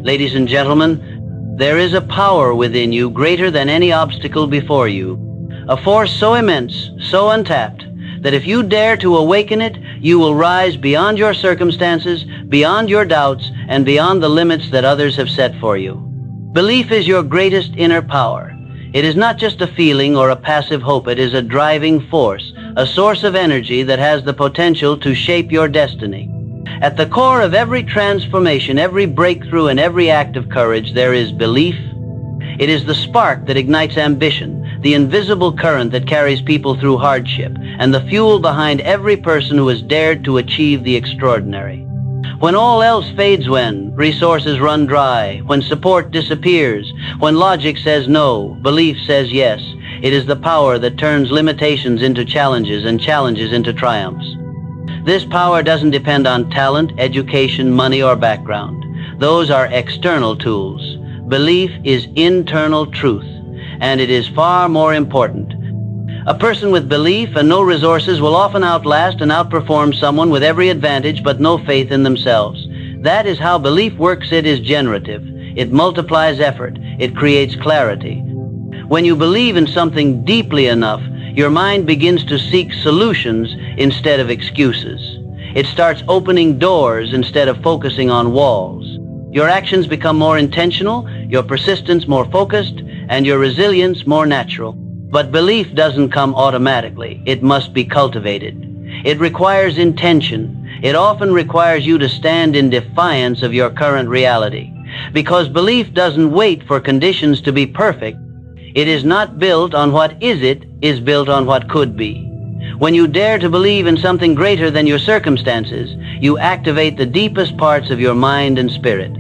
Ladies and gentlemen, there is a power within you greater than any obstacle before you. A force so immense, so untapped, that if you dare to awaken it, you will rise beyond your circumstances, beyond your doubts, and beyond the limits that others have set for you. Belief is your greatest inner power. It is not just a feeling or a passive hope. It is a driving force, a source of energy that has the potential to shape your destiny. At the core of every transformation, every breakthrough, and every act of courage, there is belief. It is the spark that ignites ambition, the invisible current that carries people through hardship, and the fuel behind every person who has dared to achieve the extraordinary. When all else fades, when resources run dry, when support disappears, when logic says no, belief says yes, it is the power that turns limitations into challenges and challenges into triumphs. This power doesn't depend on talent, education, money, or background. Those are external tools. Belief is internal truth, and it is far more important. A person with belief and no resources will often outlast and outperform someone with every advantage but no faith in themselves. That is how belief works. It is generative. It multiplies effort. It creates clarity. When you believe in something deeply enough, your mind begins to seek solutions instead of excuses. It starts opening doors instead of focusing on walls. Your actions become more intentional, your persistence more focused, and your resilience more natural. But belief doesn't come automatically. It must be cultivated. It requires intention. It often requires you to stand in defiance of your current reality. Because belief doesn't wait for conditions to be perfect. It is not built on what is built on what could be. When you dare to believe in something greater than your circumstances, you activate the deepest parts of your mind and spirit.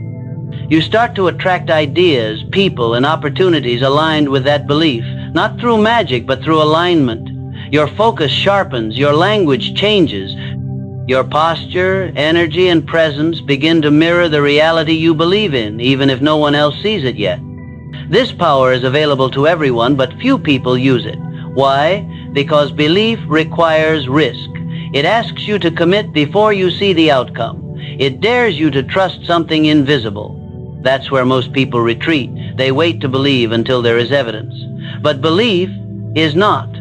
You start to attract ideas, people, and opportunities aligned with that belief, not through magic, but through alignment. Your focus sharpens, your language changes. Your posture, energy, and presence begin to mirror the reality you believe in, even if no one else sees it yet. This power is available to everyone, but few people use it. Why? Because belief requires risk. It asks you to commit before you see the outcome. It dares you to trust something invisible. That's where most people retreat. They wait to believe until there is evidence. But belief is not.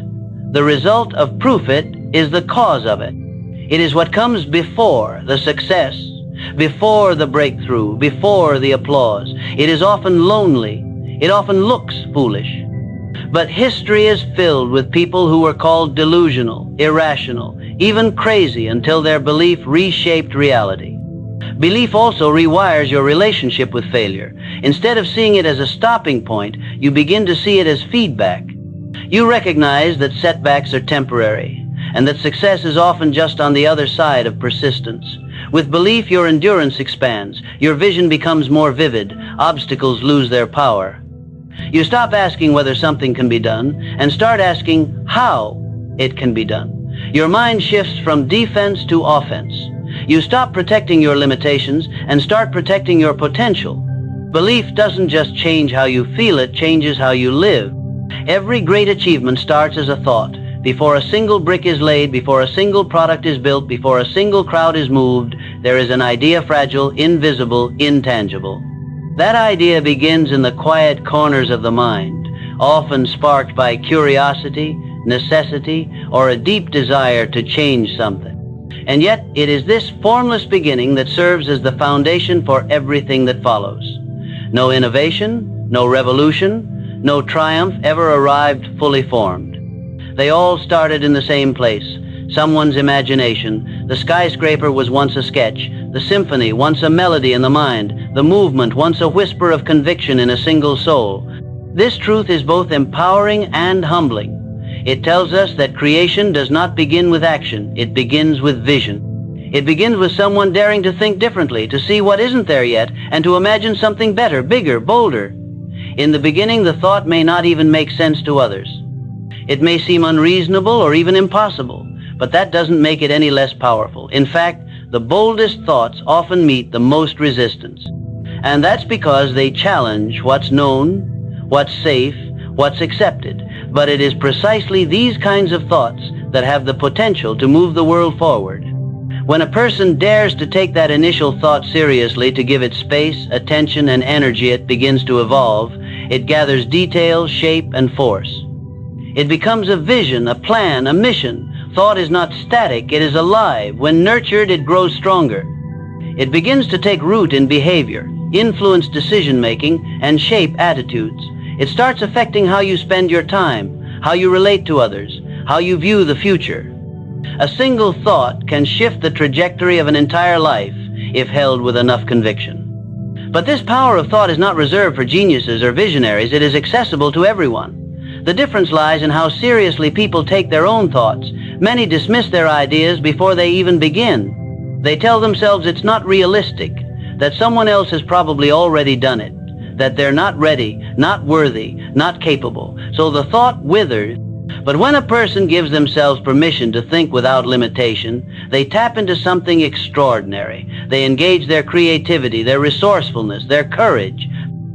The result of proof it is the cause of it. It is what comes before the success, before the breakthrough, before the applause. It is often lonely. It often looks foolish. But history is filled with people who were called delusional, irrational, even crazy until their belief reshaped reality. Belief also rewires your relationship with failure. Instead of seeing it as a stopping point, you begin to see it as feedback. You recognize that setbacks are temporary, and that success is often just on the other side of persistence. With belief, your endurance expands, your vision becomes more vivid, obstacles lose their power. You stop asking whether something can be done, and start asking how it can be done. Your mind shifts from defense to offense. You stop protecting your limitations and start protecting your potential. Belief doesn't just change how you feel, it changes how you live. Every great achievement starts as a thought. Before a single brick is laid, before a single product is built, before a single crowd is moved, there is an idea, fragile, invisible, intangible. That idea begins in the quiet corners of the mind, often sparked by curiosity, necessity, or a deep desire to change something. And yet, it is this formless beginning that serves as the foundation for everything that follows. No innovation, no revolution, no triumph ever arrived fully formed. They all started in the same place, someone's imagination. The skyscraper was once a sketch, the symphony once a melody in the mind, the movement once a whisper of conviction in a single soul. This truth is both empowering and humbling. It tells us that creation does not begin with action, it begins with vision. It begins with someone daring to think differently, to see what isn't there yet, and to imagine something better, bigger, bolder. In the beginning, the thought may not even make sense to others. It may seem unreasonable or even impossible, but that doesn't make it any less powerful. In fact, the boldest thoughts often meet the most resistance. And that's because they challenge what's known, what's safe, what's accepted. But it is precisely these kinds of thoughts that have the potential to move the world forward. When a person dares to take that initial thought seriously, to give it space, attention, and energy, it begins to evolve. It gathers detail, shape, and force. It becomes a vision, a plan, a mission. Thought is not static, it is alive. When nurtured, it grows stronger. It begins to take root in behavior, influence decision-making, and shape attitudes. It starts affecting how you spend your time, how you relate to others, how you view the future. A single thought can shift the trajectory of an entire life if held with enough conviction. But this power of thought is not reserved for geniuses or visionaries. It is accessible to everyone. The difference lies in how seriously people take their own thoughts. Many dismiss their ideas before they even begin. They tell themselves it's not realistic, that someone else has probably already done it, that they're not ready, not worthy, not capable. So the thought withers. But when a person gives themselves permission to think without limitation, they tap into something extraordinary. They engage their creativity, their resourcefulness, their courage.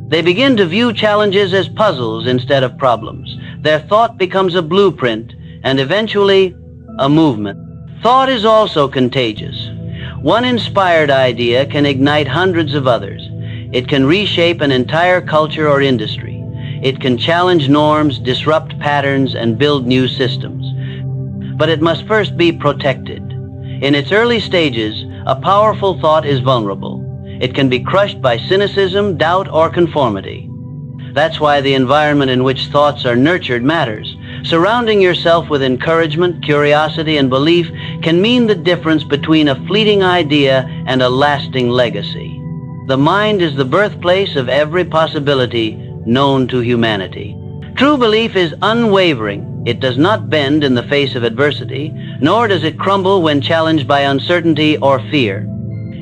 They begin to view challenges as puzzles instead of problems. Their thought becomes a blueprint and eventually a movement. Thought is also contagious. One inspired idea can ignite hundreds of others. It can reshape an entire culture or industry. It can challenge norms, disrupt patterns, and build new systems. But it must first be protected. In its early stages, a powerful thought is vulnerable. It can be crushed by cynicism, doubt, or conformity. That's why the environment in which thoughts are nurtured matters. Surrounding yourself with encouragement, curiosity, and belief can mean the difference between a fleeting idea and a lasting legacy. The mind is the birthplace of every possibility known to humanity. True belief is unwavering. It does not bend in the face of adversity, nor does it crumble when challenged by uncertainty or fear.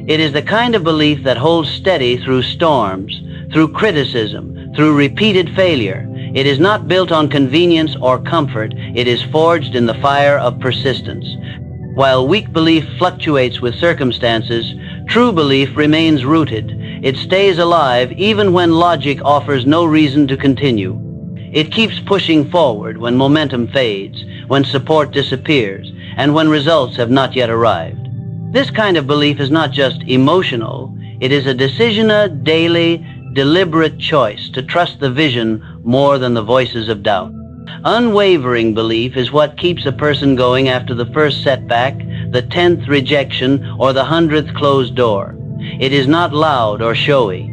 It is the kind of belief that holds steady through storms, through criticism, through repeated failure. It is not built on convenience or comfort. It is forged in the fire of persistence. While weak belief fluctuates with circumstances, true belief remains rooted. It stays alive even when logic offers no reason to continue. It keeps pushing forward when momentum fades, when support disappears, and when results have not yet arrived. This kind of belief is not just emotional. It is a decision, a daily, deliberate choice to trust the vision more than the voices of doubt. Unwavering belief is what keeps a person going after the first setback, the 10th rejection, or the 100th closed door. It is not loud or showy.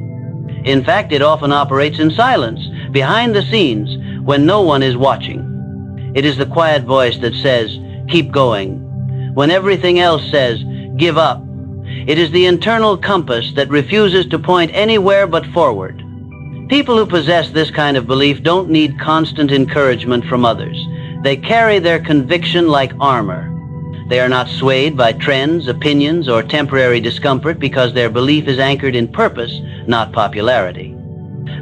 In fact, it often operates in silence, behind the scenes, when no one is watching. It is the quiet voice that says, "Keep going," when everything else says, "Give up." It is the internal compass that refuses to point anywhere but forward. People who possess this kind of belief don't need constant encouragement from others. They carry their conviction like armor. They are not swayed by trends, opinions, or temporary discomfort because their belief is anchored in purpose, not popularity.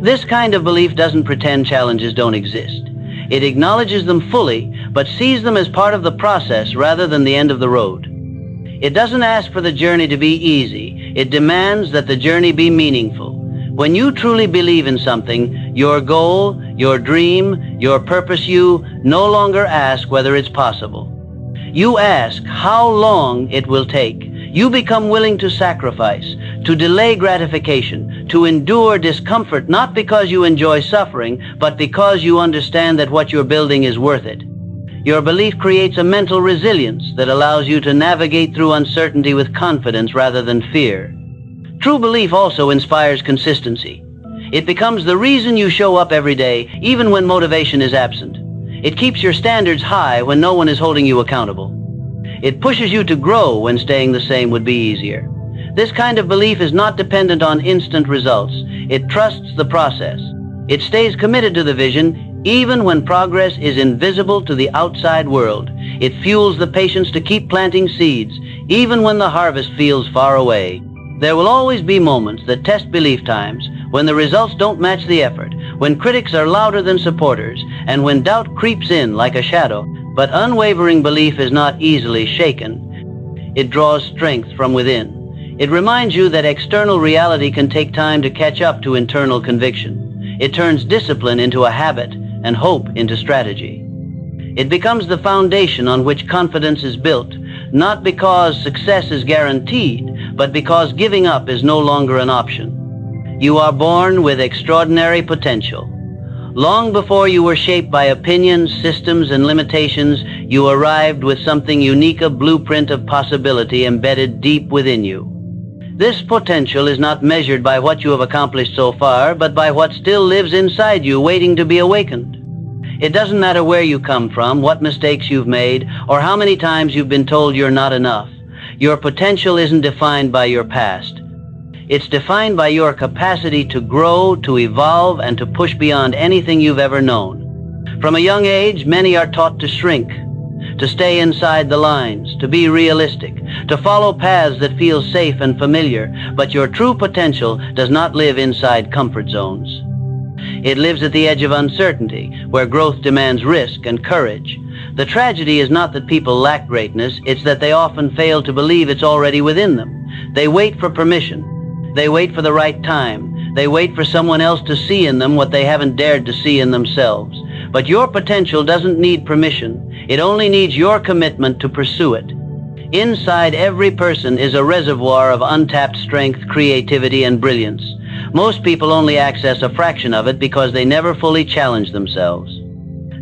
This kind of belief doesn't pretend challenges don't exist. It acknowledges them fully, but sees them as part of the process rather than the end of the road. It doesn't ask for the journey to be easy. It demands that the journey be meaningful. When you truly believe in something, your goal, your dream, your purpose, you no longer ask whether it's possible. You ask how long it will take. You become willing to sacrifice, to delay gratification, to endure discomfort, not because you enjoy suffering, but because you understand that what you're building is worth it. Your belief creates a mental resilience that allows you to navigate through uncertainty with confidence rather than fear. True belief also inspires consistency. It becomes the reason you show up every day, even when motivation is absent. It keeps your standards high when no one is holding you accountable. It pushes you to grow when staying the same would be easier. This kind of belief is not dependent on instant results. It trusts the process. It stays committed to the vision, even when progress is invisible to the outside world. It fuels the patience to keep planting seeds, even when the harvest feels far away. There will always be moments that test belief times, when the results don't match the effort, when critics are louder than supporters, and when doubt creeps in like a shadow. But unwavering belief is not easily shaken. It draws strength from within. It reminds you that external reality can take time to catch up to internal conviction. It turns discipline into a habit and hope into strategy. It becomes the foundation on which confidence is built, not because success is guaranteed, but because giving up is no longer an option. You are born with extraordinary potential. Long before you were shaped by opinions, systems, and limitations, you arrived with something unique, a blueprint of possibility embedded deep within you. This potential is not measured by what you have accomplished so far, but by what still lives inside you, waiting to be awakened. It doesn't matter where you come from, what mistakes you've made, or how many times you've been told you're not enough. Your potential isn't defined by your past. It's defined by your capacity to grow, to evolve, and to push beyond anything you've ever known. From a young age, many are taught to shrink, to stay inside the lines, to be realistic, to follow paths that feel safe and familiar, but your true potential does not live inside comfort zones. It lives at the edge of uncertainty, where growth demands risk and courage. The tragedy is not that people lack greatness, it's that they often fail to believe it's already within them. They wait for permission. They wait for the right time. They wait for someone else to see in them what they haven't dared to see in themselves. But your potential doesn't need permission. It only needs your commitment to pursue it. Inside every person is a reservoir of untapped strength, creativity, and brilliance. Most people only access a fraction of it because they never fully challenge themselves.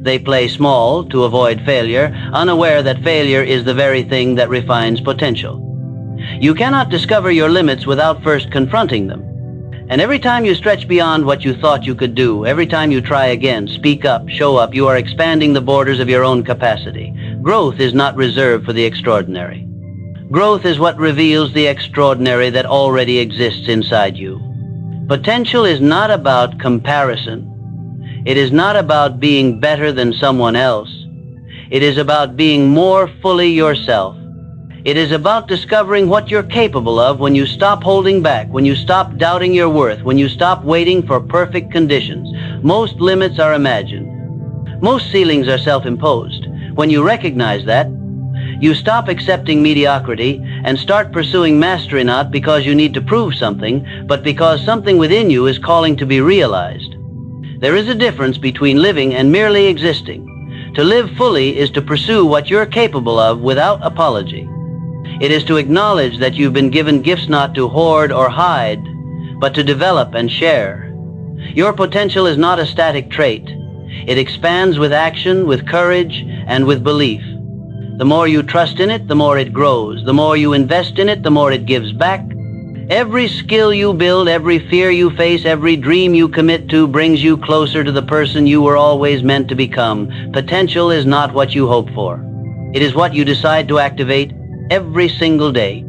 They play small to avoid failure, unaware that failure is the very thing that refines potential. You cannot discover your limits without first confronting them. And every time you stretch beyond what you thought you could do, every time you try again, speak up, show up, you are expanding the borders of your own capacity. Growth is not reserved for the extraordinary. Growth is what reveals the extraordinary that already exists inside you. Potential is not about comparison. It is not about being better than someone else. It is about being more fully yourself. It is about discovering what you're capable of when you stop holding back, when you stop doubting your worth, when you stop waiting for perfect conditions. Most limits are imagined. Most ceilings are self-imposed. When you recognize that, you stop accepting mediocrity and start pursuing mastery, not because you need to prove something, but because something within you is calling to be realized. There is a difference between living and merely existing. To live fully is to pursue what you're capable of without apology. It is to acknowledge that you've been given gifts not to hoard or hide, but to develop and share. Your potential is not a static trait. It expands with action, with courage, and with belief. The more you trust in it, the more it grows. The more you invest in it, the more it gives back. Every skill you build, every fear you face, every dream you commit to brings you closer to the person you were always meant to become. Potential is not what you hope for. It is what you decide to activate every single day.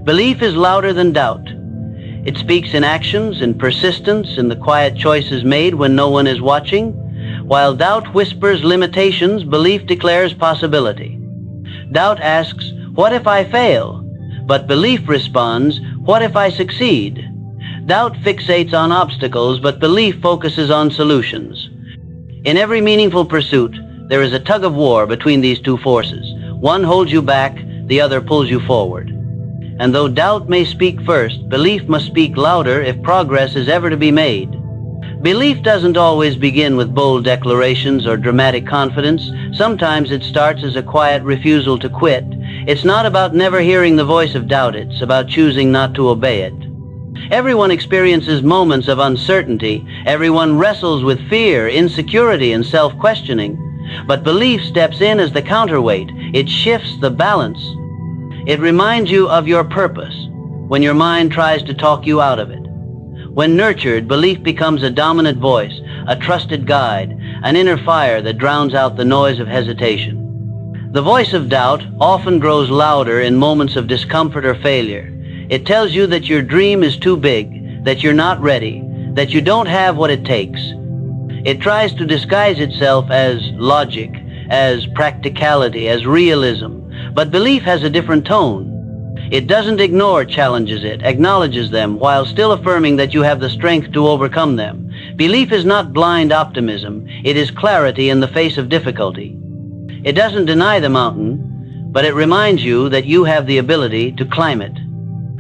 Belief is louder than doubt. It speaks in actions, in persistence, in the quiet choices made when no one is watching. While doubt whispers limitations, belief declares possibility. Doubt asks, "What if I fail?" But belief responds, "What if I succeed?" Doubt fixates on obstacles, but belief focuses on solutions. In every meaningful pursuit, there is a tug of war between these two forces. One holds you back, the other pulls you forward. And though doubt may speak first, belief must speak louder if progress is ever to be made. Belief doesn't always begin with bold declarations or dramatic confidence. Sometimes it starts as a quiet refusal to quit. It's not about never hearing the voice of doubt, it's about choosing not to obey it. Everyone experiences moments of uncertainty. Everyone wrestles with fear, insecurity, and self-questioning. But belief steps in as the counterweight. It shifts the balance. It reminds you of your purpose when your mind tries to talk you out of it. When nurtured, belief becomes a dominant voice, a trusted guide, an inner fire that drowns out the noise of hesitation. The voice of doubt often grows louder in moments of discomfort or failure. It tells you that your dream is too big, that you're not ready, that you don't have what it takes. It tries to disguise itself as logic, as practicality, as realism. But belief has a different tone. It doesn't ignore challenges, it acknowledges them while still affirming that you have the strength to overcome them. Belief is not blind optimism. It is clarity in the face of difficulty. It doesn't deny the mountain, but it reminds you that you have the ability to climb it.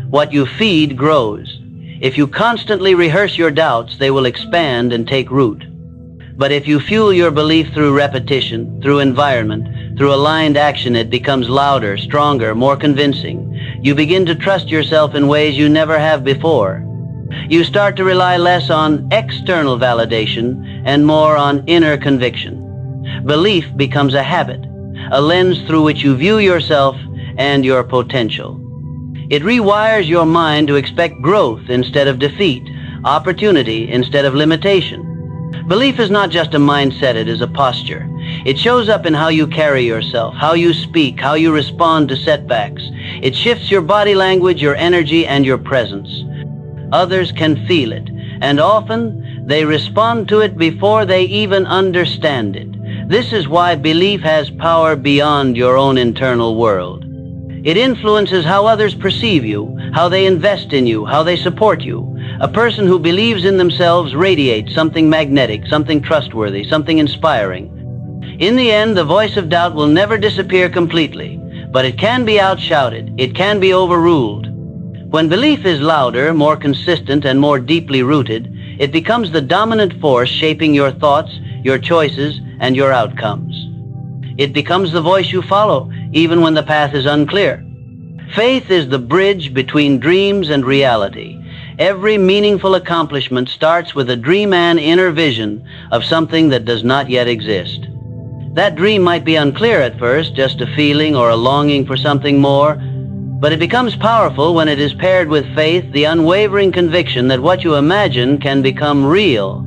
What you feed grows. If you constantly rehearse your doubts, they will expand and take root. But if you fuel your belief through repetition, through environment, Through aligned action, it becomes louder, stronger, more convincing. You begin to trust yourself in ways you never have before. You start to rely less on external validation and more on inner conviction. Belief becomes a habit, a lens through which you view yourself and your potential. It rewires your mind to expect growth instead of defeat, opportunity instead of limitation. Belief is not just a mindset, it is a posture. It shows up in how you carry yourself, how you speak, how you respond to setbacks. It shifts your body language, your energy, and your presence. Others can feel it, and often they respond to it before they even understand it. This is why belief has power beyond your own internal world. It influences how others perceive you, how they invest in you, how they support you. A person who believes in themselves radiates something magnetic, something trustworthy, something inspiring. In the end, the voice of doubt will never disappear completely, but it can be outshouted, it can be overruled. When belief is louder, more consistent, and more deeply rooted, it becomes the dominant force shaping your thoughts, your choices, and your outcomes. It becomes the voice you follow, even when the path is unclear. Faith is the bridge between dreams and reality. Every meaningful accomplishment starts with a dream and inner vision of something that does not yet exist. That dream might be unclear at first, just a feeling or a longing for something more, but it becomes powerful when it is paired with faith, the unwavering conviction that what you imagine can become real.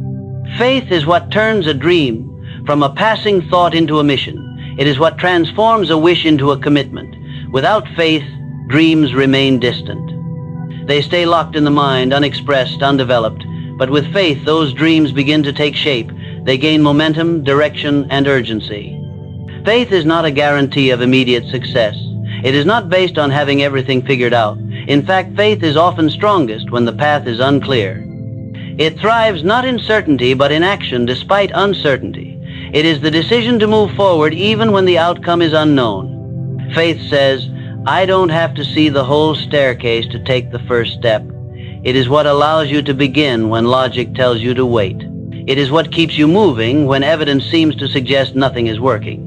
Faith is what turns a dream from a passing thought into a mission. It is what transforms a wish into a commitment. Without faith, dreams remain distant. They stay locked in the mind, unexpressed, undeveloped. But with faith, those dreams begin to take shape. They gain momentum, direction, and urgency. Faith is not a guarantee of immediate success. It is not based on having everything figured out. In fact, faith is often strongest when the path is unclear. It thrives not in certainty, but in action despite uncertainty. It is the decision to move forward even when the outcome is unknown. Faith says, I don't have to see the whole staircase to take the first step. It is what allows you to begin when logic tells you to wait. It is what keeps you moving when evidence seems to suggest nothing is working.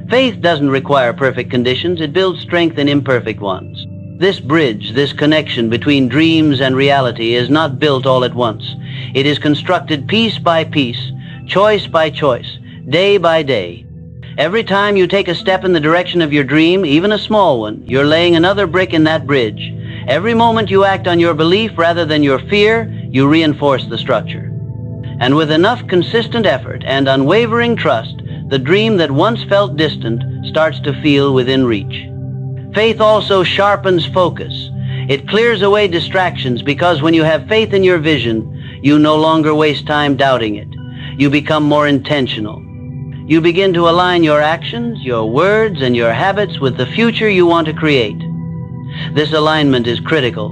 Faith doesn't require perfect conditions, it builds strength in imperfect ones. This bridge, this connection between dreams and reality is not built all at once. It is constructed piece by piece, choice by choice, day by day. Every time you take a step in the direction of your dream, even a small one, you're laying another brick in that bridge. Every moment you act on your belief rather than your fear, you reinforce the structure. And with enough consistent effort and unwavering trust, the dream that once felt distant starts to feel within reach. Faith also sharpens focus. It clears away distractions because when you have faith in your vision, you no longer waste time doubting it. You become more intentional. You begin to align your actions, your words, and your habits with the future you want to create. This alignment is critical.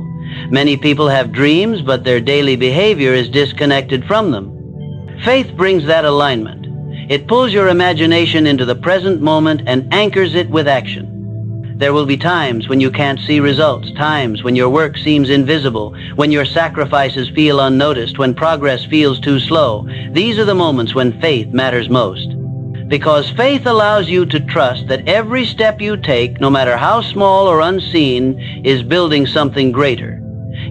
Many people have dreams, but their daily behavior is disconnected from them. Faith brings that alignment. It pulls your imagination into the present moment and anchors it with action. There will be times when you can't see results, times when your work seems invisible, when your sacrifices feel unnoticed, when progress feels too slow. These are the moments when faith matters most. Because faith allows you to trust that every step you take, no matter how small or unseen, is building something greater.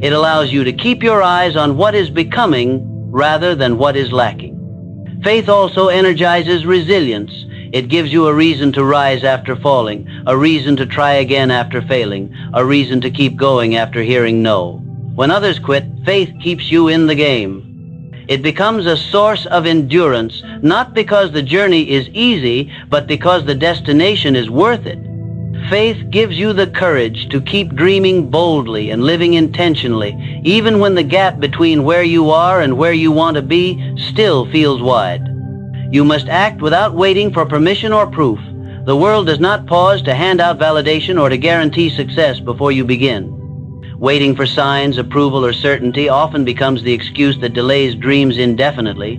It allows you to keep your eyes on what is becoming rather than what is lacking. Faith also energizes resilience. It gives you a reason to rise after falling, a reason to try again after failing, a reason to keep going after hearing no. When others quit, faith keeps you in the game. It becomes a source of endurance, not because the journey is easy, but because the destination is worth it. Faith gives you the courage to keep dreaming boldly and living intentionally, even when the gap between where you are and where you want to be still feels wide. You must act without waiting for permission or proof. The world does not pause to hand out validation or to guarantee success before you begin. Waiting for signs, approval, or certainty often becomes the excuse that delays dreams indefinitely.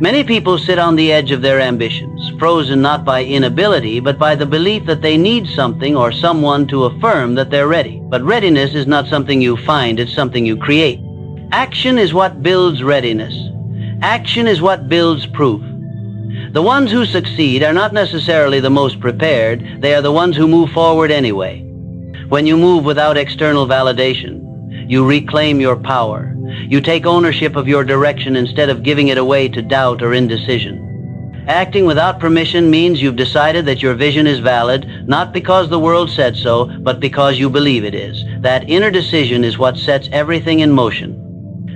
Many people sit on the edge of their ambitions, frozen not by inability, but by the belief that they need something or someone to affirm that they're ready. But readiness is not something you find, it's something you create. Action is what builds readiness. Action is what builds proof. The ones who succeed are not necessarily the most prepared, they are the ones who move forward anyway. When you move without external validation, you reclaim your power. You take ownership of your direction instead of giving it away to doubt or indecision. Acting without permission means you've decided that your vision is valid, not because the world said so, but because you believe it is. That inner decision is what sets everything in motion.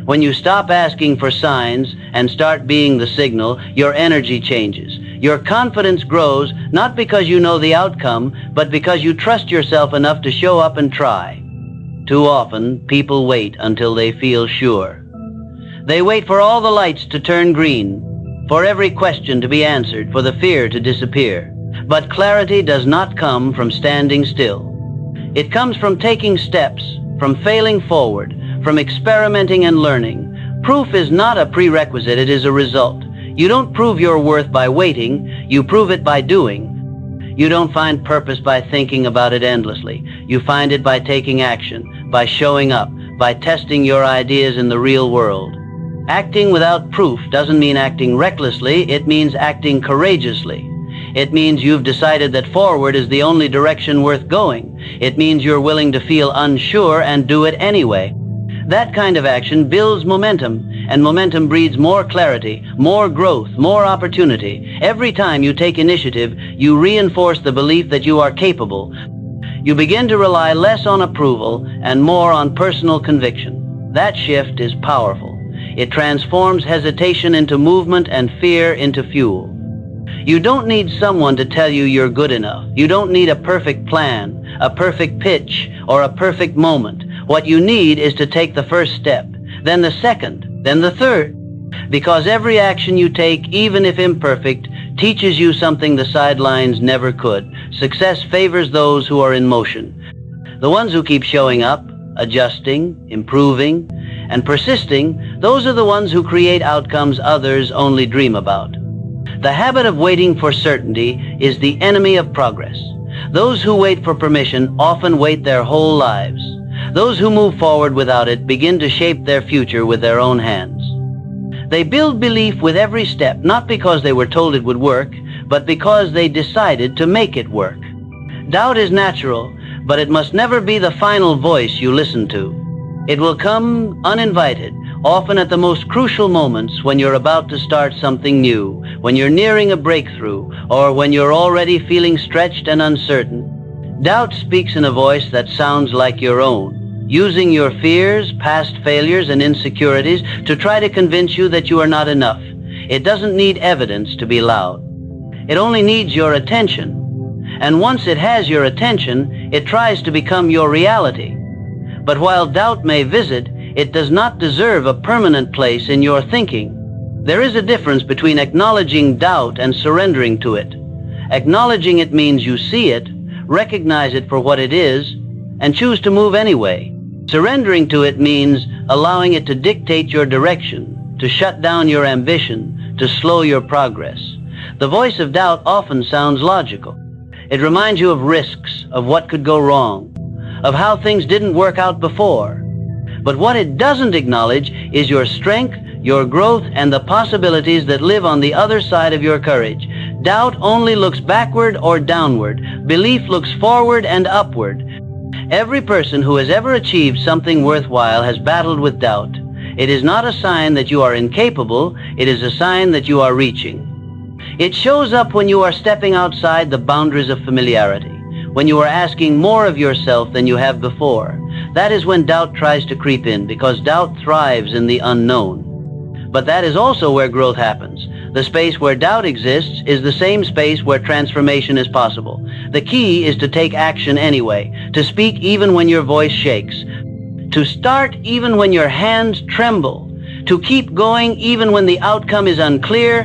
When you stop asking for signs and start being the signal, your energy changes. Your confidence grows, not because you know the outcome, but because you trust yourself enough to show up and try. Too often, people wait until they feel sure. They wait for all the lights to turn green, for every question to be answered, for the fear to disappear. But clarity does not come from standing still. It comes from taking steps, from failing forward, from experimenting and learning. Proof is not a prerequisite, it is a result. You don't prove your worth by waiting, you prove it by doing. You don't find purpose by thinking about it endlessly. You find it by taking action, by showing up, by testing your ideas in the real world. Acting without proof doesn't mean acting recklessly, it means acting courageously. It means you've decided that forward is the only direction worth going. It means you're willing to feel unsure and do it anyway. That kind of action builds momentum, and momentum breeds more clarity, more growth, more opportunity. Every time you take initiative, you reinforce the belief that you are capable. You begin to rely less on approval and more on personal conviction. That shift is powerful. It transforms hesitation into movement and fear into fuel. You don't need someone to tell you you're good enough. You don't need a perfect plan, a perfect pitch, or a perfect moment. What you need is to take the first step, then the second, then the third. Because every action you take, even if imperfect, teaches you something the sidelines never could. Success favors those who are in motion. The ones who keep showing up, adjusting, improving, and persisting, those are the ones who create outcomes others only dream about. The habit of waiting for certainty is the enemy of progress. Those who wait for permission often wait their whole lives. Those who move forward without it begin to shape their future with their own hands. They build belief with every step, not because they were told it would work, but because they decided to make it work. Doubt is natural, but it must never be the final voice you listen to. It will come uninvited, often at the most crucial moments when you're about to start something new, when you're nearing a breakthrough, or when you're already feeling stretched and uncertain. Doubt speaks in a voice that sounds like your own, using your fears, past failures, and insecurities to try to convince you that you are not enough. It doesn't need evidence to be loud. It only needs your attention. And once it has your attention, it tries to become your reality. But while doubt may visit, it does not deserve a permanent place in your thinking. There is a difference between acknowledging doubt and surrendering to it. Acknowledging it means you see it, recognize it for what it is, and choose to move anyway. Surrendering to it means allowing it to dictate your direction, to shut down your ambition, to slow your progress. The voice of doubt often sounds logical. It reminds you of risks, of what could go wrong, of how things didn't work out before. But what it doesn't acknowledge is your strength, your growth, and the possibilities that live on the other side of your courage. Doubt only looks backward or downward. Belief looks forward and upward. Every person who has ever achieved something worthwhile has battled with doubt. It is not a sign that you are incapable, it is a sign that you are reaching. It shows up when you are stepping outside the boundaries of familiarity, when you are asking more of yourself than you have before. That is when doubt tries to creep in, because doubt thrives in the unknown. But that is also where growth happens. The space where doubt exists is the same space where transformation is possible. The key is to take action anyway, to speak even when your voice shakes, to start even when your hands tremble, to keep going even when the outcome is unclear.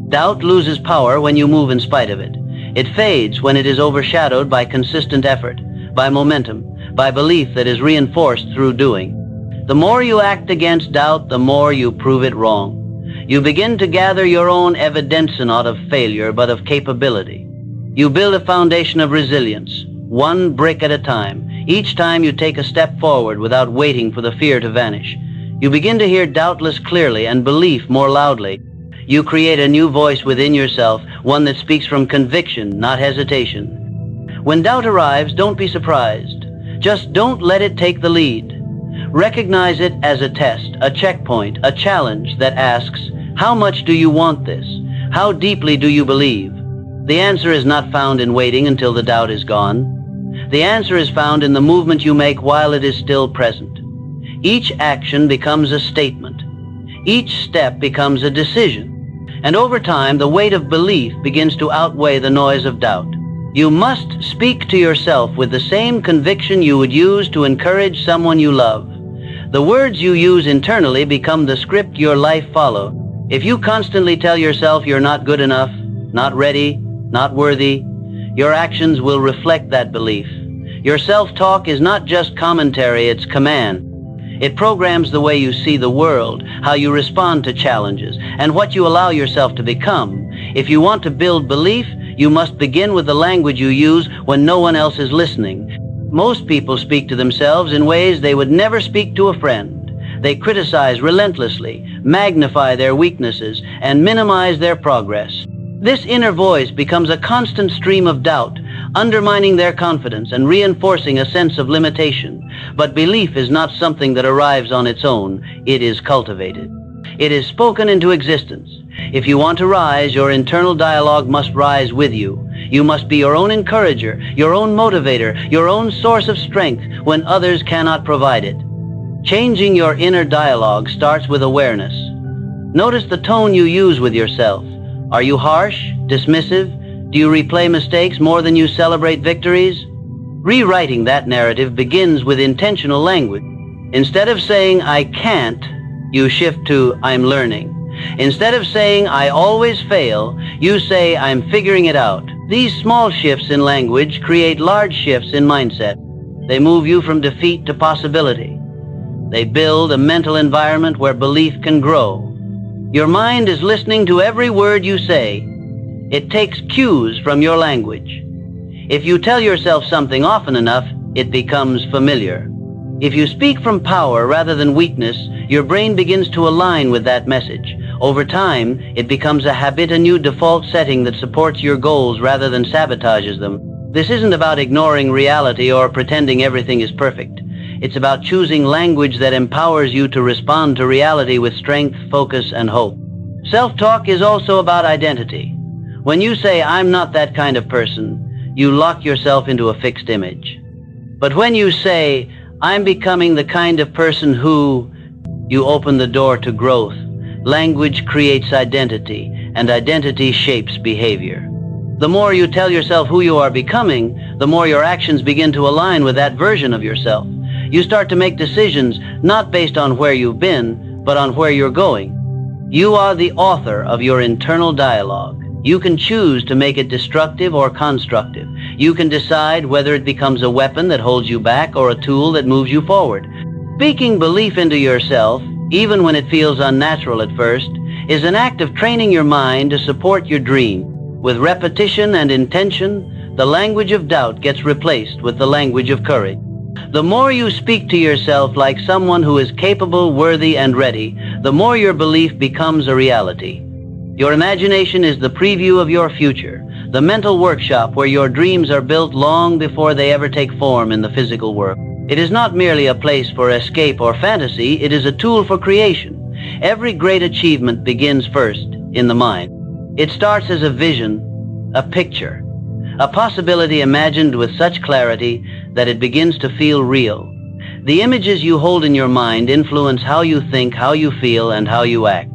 Doubt loses power when you move in spite of it. It fades when it is overshadowed by consistent effort, by momentum, by belief that is reinforced through doing. The more you act against doubt, the more you prove it wrong. You begin to gather your own evidence not of failure, but of capability. You build a foundation of resilience, one brick at a time. Each time you take a step forward without waiting for the fear to vanish. You begin to hear doubt less clearly and belief more loudly. You create a new voice within yourself, one that speaks from conviction, not hesitation. When doubt arrives, don't be surprised. Just don't let it take the lead. Recognize it as a test, a checkpoint, a challenge that asks, how much do you want this? How deeply do you believe? The answer is not found in waiting until the doubt is gone. The answer is found in the movement you make while it is still present. Each action becomes a statement. Each step becomes a decision. And over time, the weight of belief begins to outweigh the noise of doubt. You must speak to yourself with the same conviction you would use to encourage someone you love. The words you use internally become the script your life follows. If you constantly tell yourself you're not good enough, not ready, not worthy, your actions will reflect that belief. Your self-talk is not just commentary, it's command. It programs the way you see the world, how you respond to challenges, and what you allow yourself to become. If you want to build belief, you must begin with the language you use when no one else is listening. Most people speak to themselves in ways they would never speak to a friend. They criticize relentlessly, magnify their weaknesses, and minimize their progress. This inner voice becomes a constant stream of doubt, undermining their confidence and reinforcing a sense of limitation. But belief is not something that arrives on its own. It is cultivated. It is spoken into existence. If you want to rise, your internal dialogue must rise with you. You must be your own encourager, your own motivator, your own source of strength when others cannot provide it. Changing your inner dialogue starts with awareness. Notice the tone you use with yourself. Are you harsh, dismissive? Do you replay mistakes more than you celebrate victories? Rewriting that narrative begins with intentional language. Instead of saying, I can't, you shift to, I'm learning. Instead of saying, I always fail, you say, I'm figuring it out. These small shifts in language create large shifts in mindset. They move you from defeat to possibility. They build a mental environment where belief can grow. Your mind is listening to every word you say. It takes cues from your language. If you tell yourself something often enough, it becomes familiar. If you speak from power rather than weakness, your brain begins to align with that message. Over time, it becomes a habit, a new default setting that supports your goals rather than sabotages them. This isn't about ignoring reality or pretending everything is perfect. It's about choosing language that empowers you to respond to reality with strength, focus, and hope. Self-talk is also about identity. When you say, I'm not that kind of person, you lock yourself into a fixed image. But when you say, I'm becoming the kind of person who, you open the door to growth. Language creates identity, and identity shapes behavior. The more you tell yourself who you are becoming, the more your actions begin to align with that version of yourself. You start to make decisions not based on where you've been, but on where you're going. You are the author of your internal dialogue. You can choose to make it destructive or constructive. You can decide whether it becomes a weapon that holds you back or a tool that moves you forward. Speaking belief into yourself, even when it feels unnatural at first, is an act of training your mind to support your dream. With repetition and intention, the language of doubt gets replaced with the language of courage. The more you speak to yourself like someone who is capable, worthy, and ready, the more your belief becomes a reality. Your imagination is the preview of your future, the mental workshop where your dreams are built long before they ever take form in the physical world. It is not merely a place for escape or fantasy, it is a tool for creation. Every great achievement begins first in the mind. It starts as a vision, a picture, a possibility imagined with such clarity that it begins to feel real. The images you hold in your mind influence how you think, how you feel, and how you act.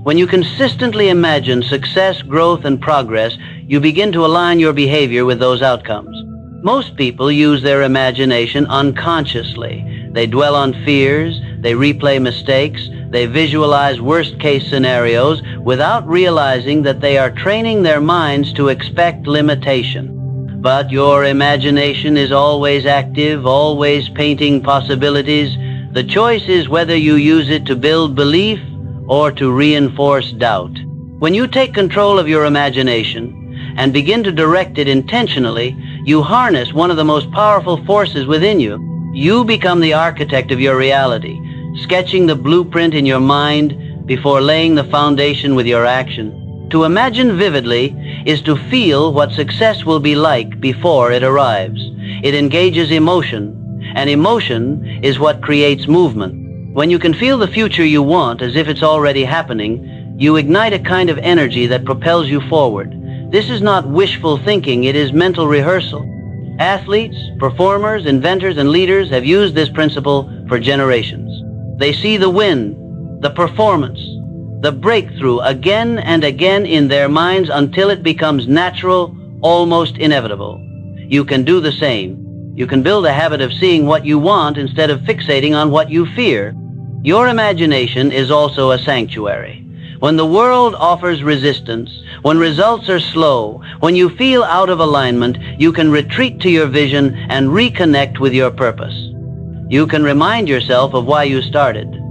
When you consistently imagine success, growth, and progress, you begin to align your behavior with those outcomes. Most people use their imagination unconsciously. They dwell on fears, they replay mistakes, they visualize worst-case scenarios without realizing that they are training their minds to expect limitation. But your imagination is always active, always painting possibilities. The choice is whether you use it to build belief or to reinforce doubt. When you take control of your imagination and begin to direct it intentionally, you harness one of the most powerful forces within you. You become the architect of your reality, sketching the blueprint in your mind, before laying the foundation with your action. To imagine vividly is to feel what success will be like before it arrives. It engages emotion, and emotion is what creates movement. When you can feel the future you want as if it's already happening, you ignite a kind of energy that propels you forward. This is not wishful thinking, it is mental rehearsal. Athletes, performers, inventors, and leaders have used this principle for generations. They see the win, the performance, the breakthrough again and again in their minds until it becomes natural, almost inevitable. You can do the same. You can build a habit of seeing what you want instead of fixating on what you fear. Your imagination is also a sanctuary. When the world offers resistance, when results are slow, when you feel out of alignment, you can retreat to your vision and reconnect with your purpose. You can remind yourself of why you started.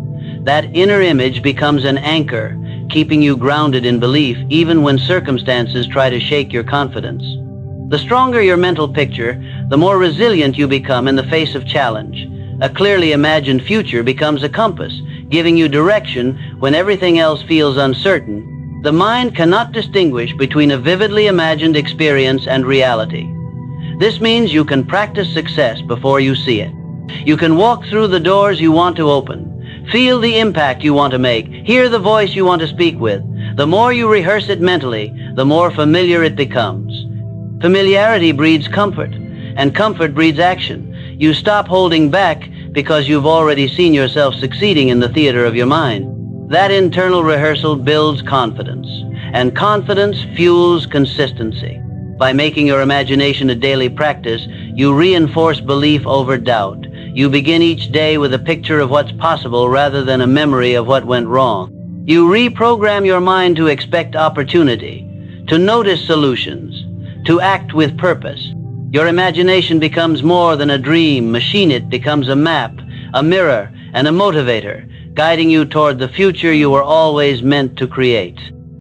That inner image becomes an anchor, keeping you grounded in belief even when circumstances try to shake your confidence. The stronger your mental picture, the more resilient you become in the face of challenge. A clearly imagined future becomes a compass, giving you direction when everything else feels uncertain. The mind cannot distinguish between a vividly imagined experience and reality. This means you can practice success before you see it. You can walk through the doors you want to open, feel the impact you want to make, hear the voice you want to speak with. The more you rehearse it mentally, the more familiar it becomes. Familiarity breeds comfort, and comfort breeds action. You stop holding back because you've already seen yourself succeeding in the theater of your mind. That internal rehearsal builds confidence, and confidence fuels consistency. By making your imagination a daily practice, you reinforce belief over doubt. You begin each day with a picture of what's possible rather than a memory of what went wrong. You reprogram your mind to expect opportunity, to notice solutions, to act with purpose. Your imagination becomes more than a dream machine. It becomes a map, a mirror, and a motivator, guiding you toward the future you were always meant to create.